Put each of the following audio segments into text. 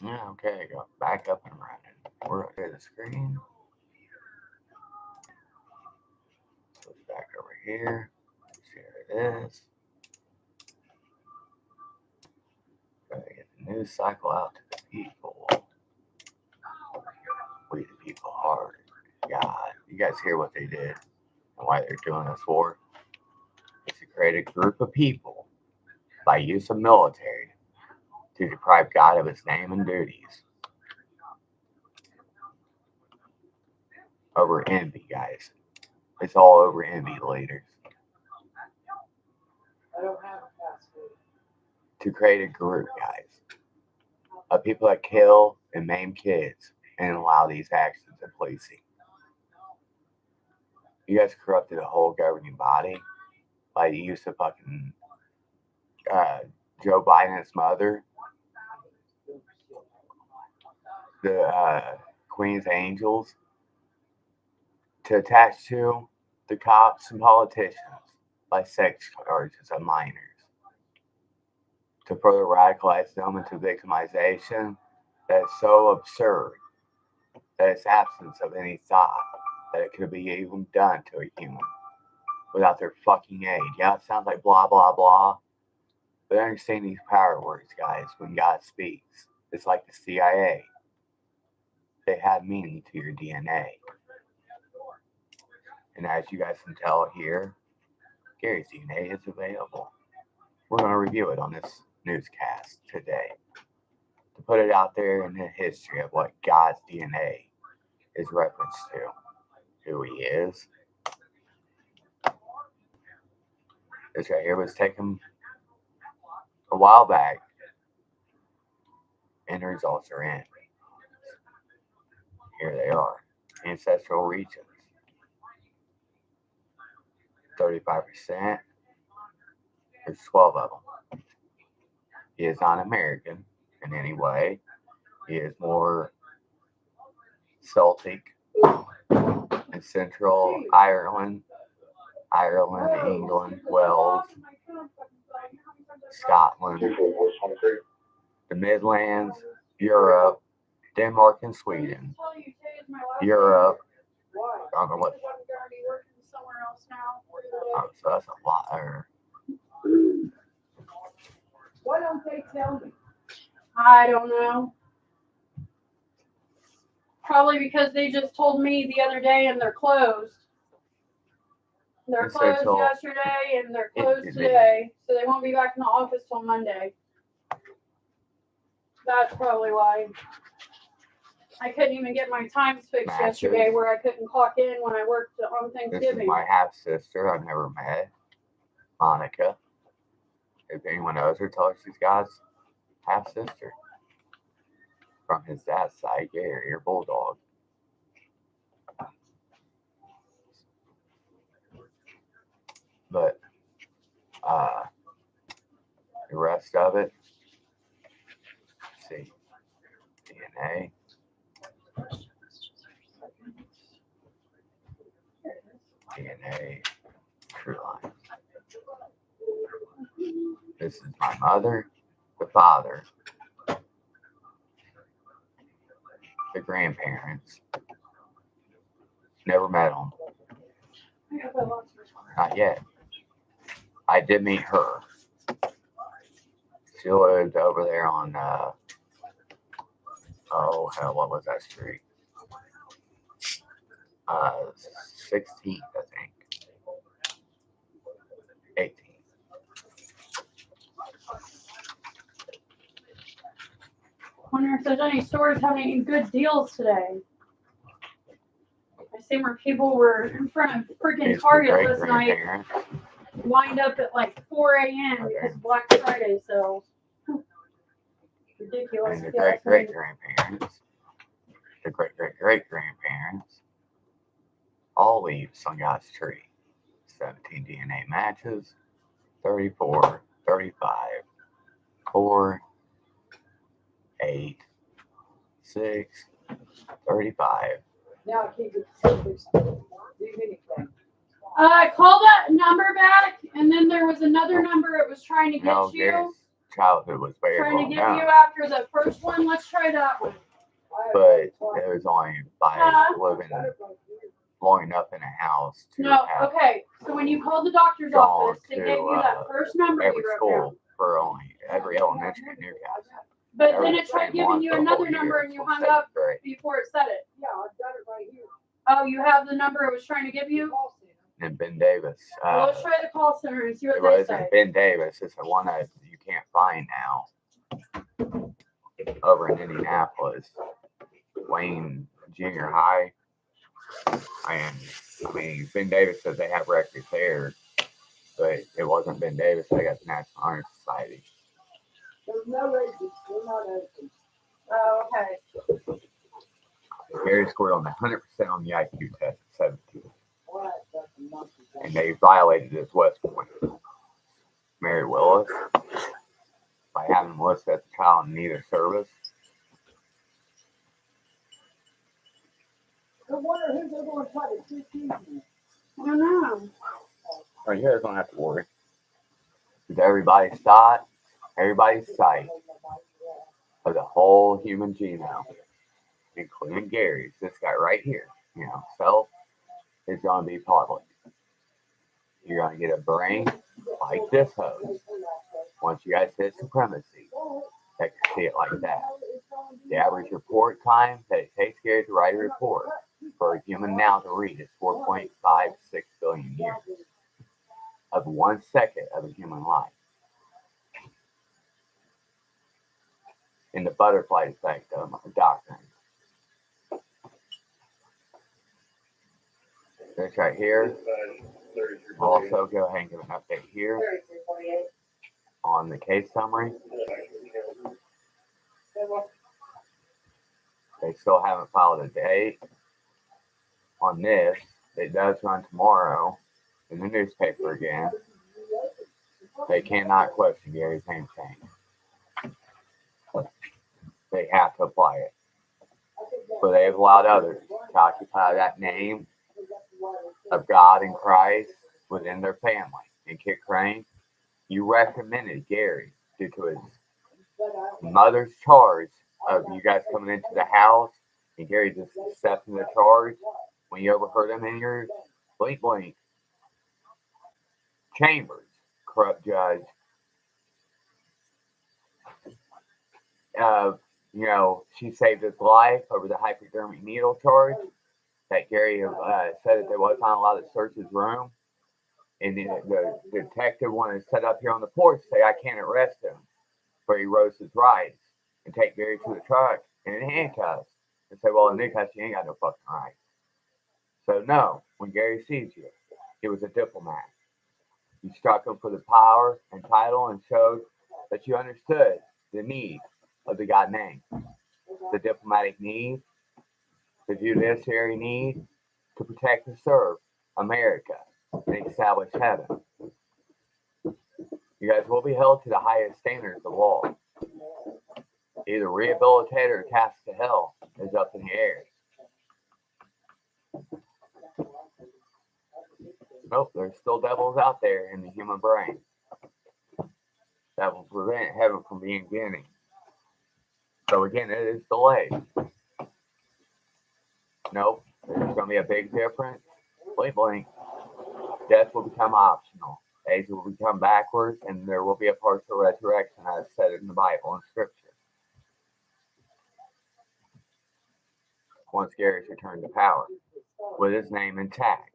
Yeah, okay, go back up and running. We're up to the screen. Switch back over here. Share this. Gotta get the news cycle out to the people. We the people hard. God, you guys hear what they did and why they're doing this war? It's to create a group of people by use of military to deprive God of his name and duties over envy, guys. It's all over envy, leaders. I don't have a password. To create a group, guys, of people that kill and maim kids and allow these actions in policing. You guys corrupted the whole governing body by the use of fucking Joe Biden's mother, the Queen's Angels, to attach to the cops and politicians by sex charges of minors, to further radicalize them into victimization that is so absurd that it's absence of any thought that it could be even done to a human without their fucking aid. Yeah, it sounds like blah, blah, blah. But understand these power words, guys, when God speaks. It's like the CIA. They have meaning to your DNA. And as you guys can tell here, Gary's DNA is available. We're going to review it on this newscast today to put it out there in the history of what God's DNA is referenced to, who he is. This right here was taken a while back, and the results are in. Here they are. Ancestral regions. 35%. There's 12 of them. He is not American in any way. He is more Celtic and Central Ireland, England, Wales, Scotland, the Midlands, Europe, Denmark and Sweden, Europe. I don't know what. Oh, so that's a lot there. Why don't they tell me? I don't know. Probably because they just told me the other day and they're closed. They're Yes, they closed told- yesterday and they're closed today. So they won't be back in the office till Monday. That's probably why. I couldn't even get my times fixed Matches. yesterday where I couldn't clock in when I worked on This is Thanksgiving. my half sister. I've never met Monica. If anyone knows her, tell her she's God's half sister from his dad's side, Gary, or Bulldog. But the rest of it, let's see, DNA. DNA, true line. This is my mother, the father, the grandparents. Never met them. Not yet. I did meet her. She lived over there on, oh hell, what was that street? 16th, I think. 18th. Wonder if there's any stores having any good deals today. I seen where people were in front of freaking It's the Target this night, great-grandparents. lined up at like 4 a.m. because Black Friday sales. Ridiculous. And the if you ask me. great-great-grandparents. The great-great-great-grandparents. All leaves on God's tree. 17 DNA matches. 34, 35, 4, 8, 6, 35. Now keep it secret. Do anything. Call that number back, and then there was another number it was trying to get No, you. Gary's childhood was very Trying well to get you known, after the first one. Let's try that one. but it was only by Huh? living long enough in a house to No, have okay. So when you called the doctor's gone office, they to, gave you that first number every you wrote school down. for only every elementary in Newcastle. But Every then it tried single one giving you for the whole another year number and you until hung up 7th grade. before it said it. Yeah, I've got it right here. Oh, you have the number it was trying to give you? And Ben Davis. Well, let's try the call center and see what It they wasn't say. Ben Davis. It's the one that you can't find now over in Indianapolis. Wayne Junior High. And I mean, Ben Davis says they have records there, but it wasn't Ben Davis. They got the National Honor Society. There's no reason. We're not open. Oh, okay. Gary scored on the 100% on the IQ test at 17. What? That's a monkey. And they violated his West Point. Mary Willis, by having Melissa as a child in neither service. I wonder who they're going to try to shoot you. I don't know. Oh, you guys don't have to worry. Because everybody's thought, everybody's sight of the whole human genome, including Gary's, this guy right here, self, is going to be public. You're going to get a brain like this host. Once you guys hit supremacy, that can see it like that. The average report time that it takes Gary to write a report for a human now to read is 4.56 billion years of 1 second of a human life. In the butterfly effect of my doctrine. This right here. We'll also go ahead and give an update here on the case summary. They still haven't filed a date on this. It does run tomorrow in the newspaper again. They cannot question Gary's name change. They have to apply it. But they have allowed others to occupy that name of God and Christ within their family. And Kit Crane, you recommended Gary due to his mother's charge of you guys coming into the house and Gary just accepting the charge when you overheard him in your blink chambers, corrupt judge. She saved his life over the hypodermic needle charge that Gary said that they was not allowed to search his room. And the detective wanted to sit up here on the porch and say, I can't arrest him, but he rose his rights and take Gary to the truck and in handcuffs and say, well, in Newcastle, you ain't got no fucking rights. So no, when Gary sees you, he was a diplomat. You struck him for the power and title and showed that you understood the need of the God name, the diplomatic need, the judiciary need to protect and serve America and establish heaven. You guys will be held to the highest standards of law. Either rehabilitated or cast to hell is up in the air. Nope, there's still devils out there in the human brain that will prevent heaven from being beginning. So again, it is delayed. Nope, there's going to be a big difference. Blink. Death will become optional. Age will become backwards, and there will be a partial resurrection, as said in the Bible and Scripture. Once Gary's returned to power, with his name intact.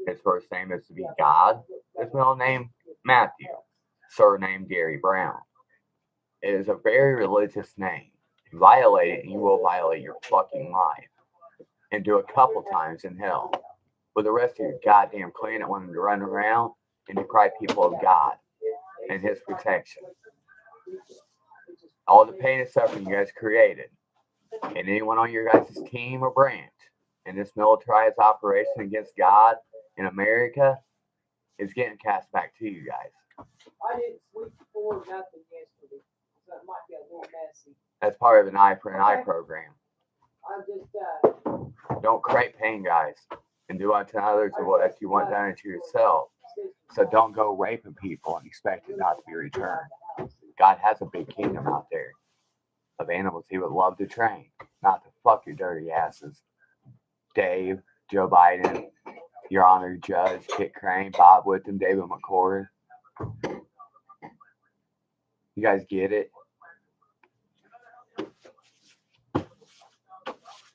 His first name is to be God. His middle name, Matthew. Surname, Gary Brown. It is a very religious name. You violate it, and you will violate your fucking life. And do a couple times in hell. With the rest of your goddamn planet wanting to run around and deprive people of God and His protection. All the pain and suffering you guys created, and anyone on your guys' team or branch in this militarized operation against God in America is getting cast back to you guys. I didn't sleep before nothing yesterday, so it might be a little messy. That's part of an eye for an eye program. I'm just, Don't create pain, guys, and do unto others what you want done unto yourself. So don't go raping people and expect it not to be returned. God has a big kingdom out there of animals he would love to train, not to fuck your dirty asses. Dave, Joe Biden, Your Honor Judge, Kit Crane, Bob Whitten, David McCord. You guys get it?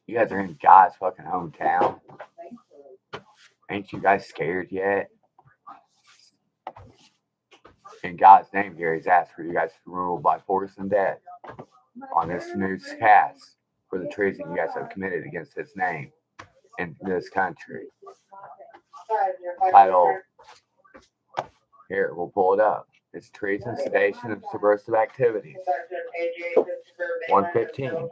You guys are in God's fucking hometown. Ain't you guys scared yet? In God's name, Gary's asked for you guys to rule by force and death on this newscast for the treason you guys have committed against his name in this country. Title, here, we'll pull it up. It's treason, sedation, and subversive activities. 115.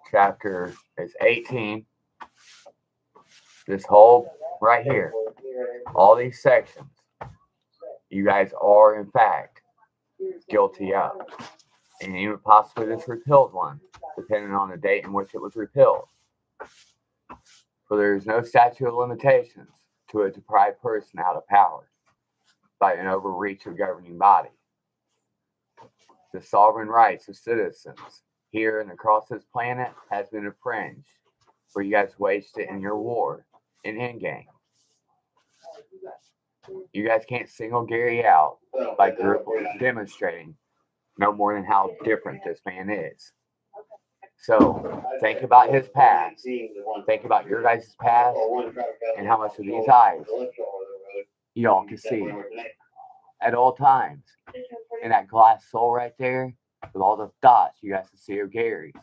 Chapter is 18. This whole right here, all these sections, you guys are in fact guilty of. And even possibly this repealed one, depending on the date in which it was repealed. For there is no statute of limitations to a deprived person out of power by an overreach of governing body. The sovereign rights of citizens here and across this planet has been infringed, for you guys waged it in your war in Endgame. You guys can't single Gary out by group demonstrating no more than how different this man is. So think about his past. Think about your guys' past and how much of these eyes y'all can see at all times. And that glass soul right there with all the dots you guys can see of Gary's.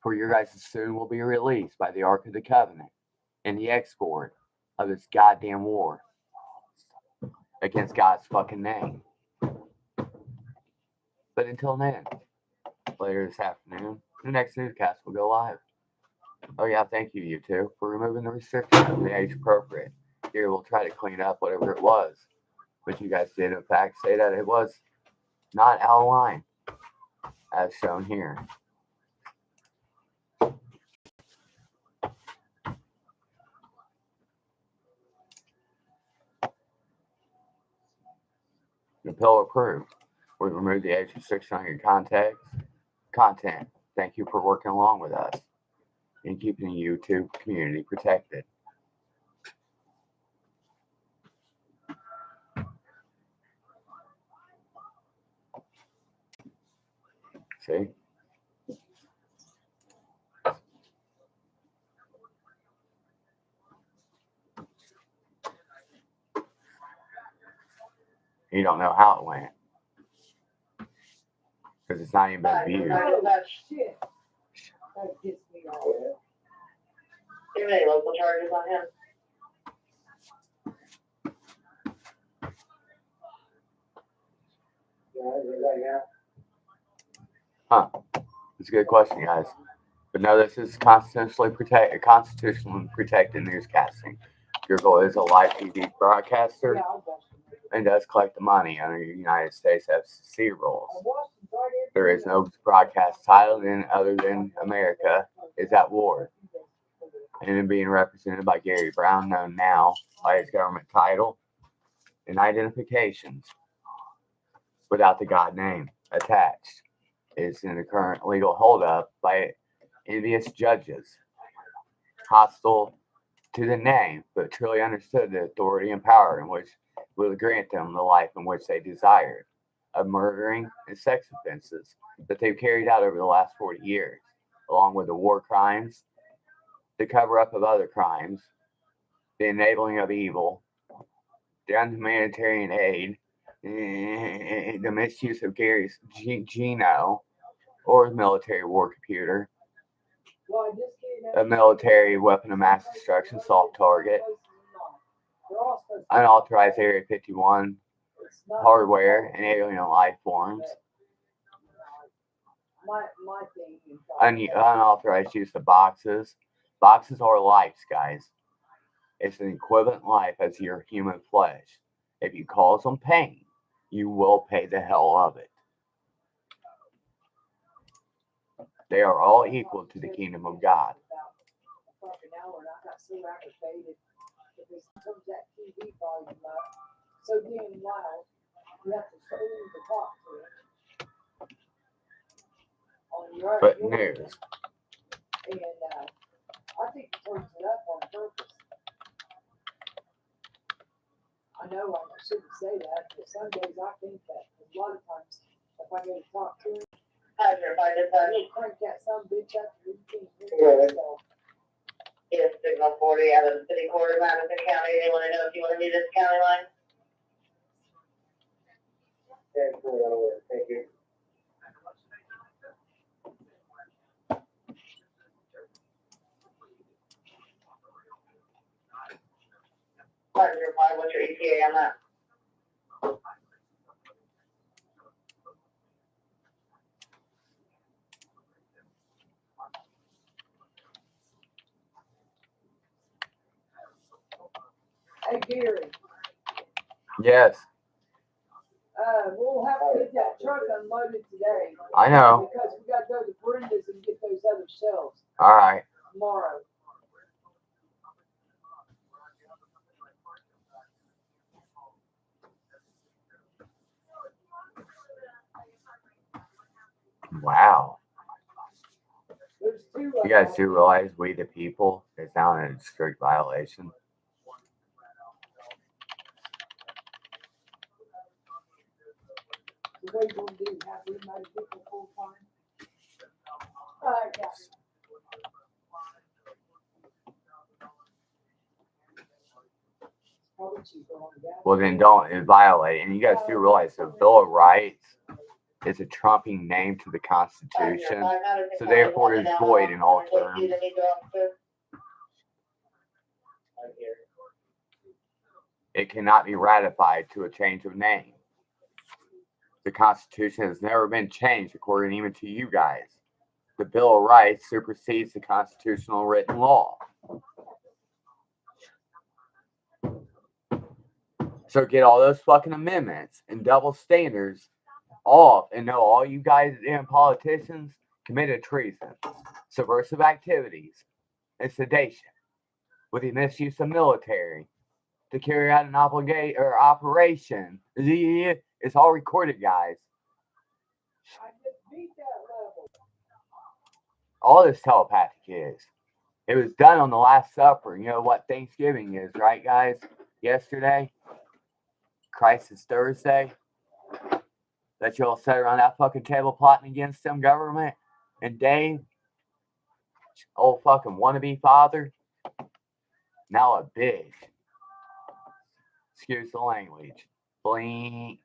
For your guys soon will be released by the Ark of the Covenant and the export of this goddamn war against God's fucking name. But until then, later this afternoon, the next newscast will go live. Oh yeah, thank you, you two, for removing the restriction of the age appropriate. Here we'll try to clean up whatever it was. But you guys did in fact say that it was not out of line, as shown here. The bill approved. We removed the age restriction on your content. Thank you for working along with us and keeping the YouTube community protected. See? You don't know how it went. Because it's not even been viewed. Shit. That gets me all. Do you have any local charges on him? Huh. It's a good question, guys. But no, this is constitutionally protected newscasting. Your goal is a live TV broadcaster and does collect the money under United States FCC rules. There is no broadcast title other than America is at war. And it being represented by Gary Brown, known now by his government title and identifications without the God name attached. Is in the current legal holdup by envious judges, hostile to the name, but truly understood the authority and power in which will grant them the life in which they desired, of murdering and sex offenses that they've carried out over the last 40 years, along with the war crimes, the cover-up of other crimes, the enabling of evil, the unhumanitarian aid, the misuse of Gary's Geno, or his military war computer, a military weapon of mass destruction, soft target, unauthorized Area 51 hardware and alien life forms, unauthorized use of boxes. Boxes are lives, guys. It's an equivalent life as your human flesh. If you cause them pain, you will pay the hell of it. They are all equal to the kingdom of God. so aggravated because sometimes that TV volume up so damn loud, you have to scream to talk to it. On your But your news. end. And I think he turns it up on purpose. I know I shouldn't say that, but some days I think that. A lot of times, if I go to talk to him, How's your find this on? he'll crank that some bitch up and he can't hear himself. Yes, signal 40 out of the city quarter, Madison County. They want to know if you want to meet this county line. Yeah, cool, that'll work. Thank you. How's your find? What's your ETA on that? Hey Gary, Yes, we'll have to get that truck unloaded today. I know. Because we gotta go to Brenda's and get those other shelves All right. tomorrow. Wow. There's two. You guys do realize we the people is now in a strict violation? What are you gonna do? Have everybody people full time? Yeah. Probably cheaper on gas. Well, then don't violate. And you guys do realize the Bill of Rights is a trumping name to the Constitution. So therefore it is void in all terms. It cannot be ratified to a change of name. The Constitution has never been changed according even to you guys. The Bill of Rights supersedes the constitutional written law. So get all those fucking amendments and double standards off and know all you guys and politicians committed treason, subversive activities, and sedation with the misuse of military to carry out an operation. It's all recorded, guys. I just beat that level. All this telepathic is. It was done on the Last Supper. You know what Thanksgiving is, right, guys? Yesterday, Christ is Thursday. That you all sat around that fucking table plotting against them government. And Dave, old fucking wannabe father, now a bitch. Excuse the language. Blink.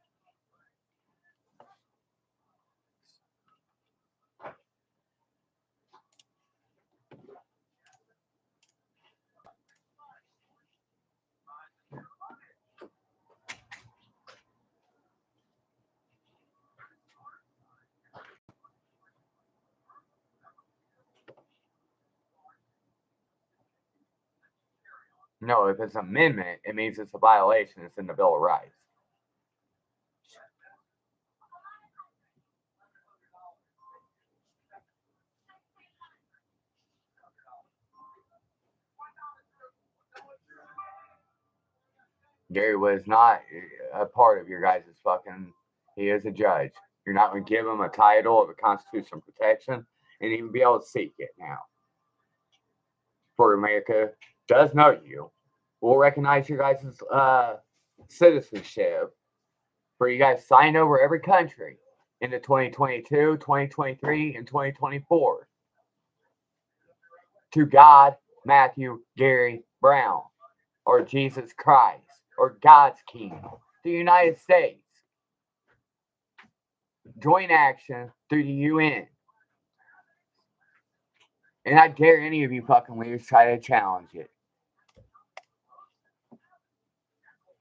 No, if it's an amendment, it means it's a violation. It's in the Bill of Rights. Gary was not a part of your guys' fucking. He is a judge. You're not going to give him a title of a constitutional protection and even be able to seek it now. For America does know you. We'll recognize your guys' citizenship for you guys signed over every country into 2022, 2023, and 2024. To God, Matthew, Gary, Brown, or Jesus Christ, or God's kingdom, the United States. Joint action through the UN. And I dare any of you fucking leaders try to challenge it.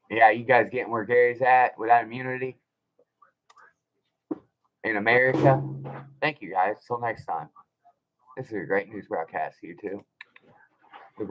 Yeah, you guys getting where Gary's at without immunity? In America? Thank you guys. Till next time. This is a great news broadcast, you two.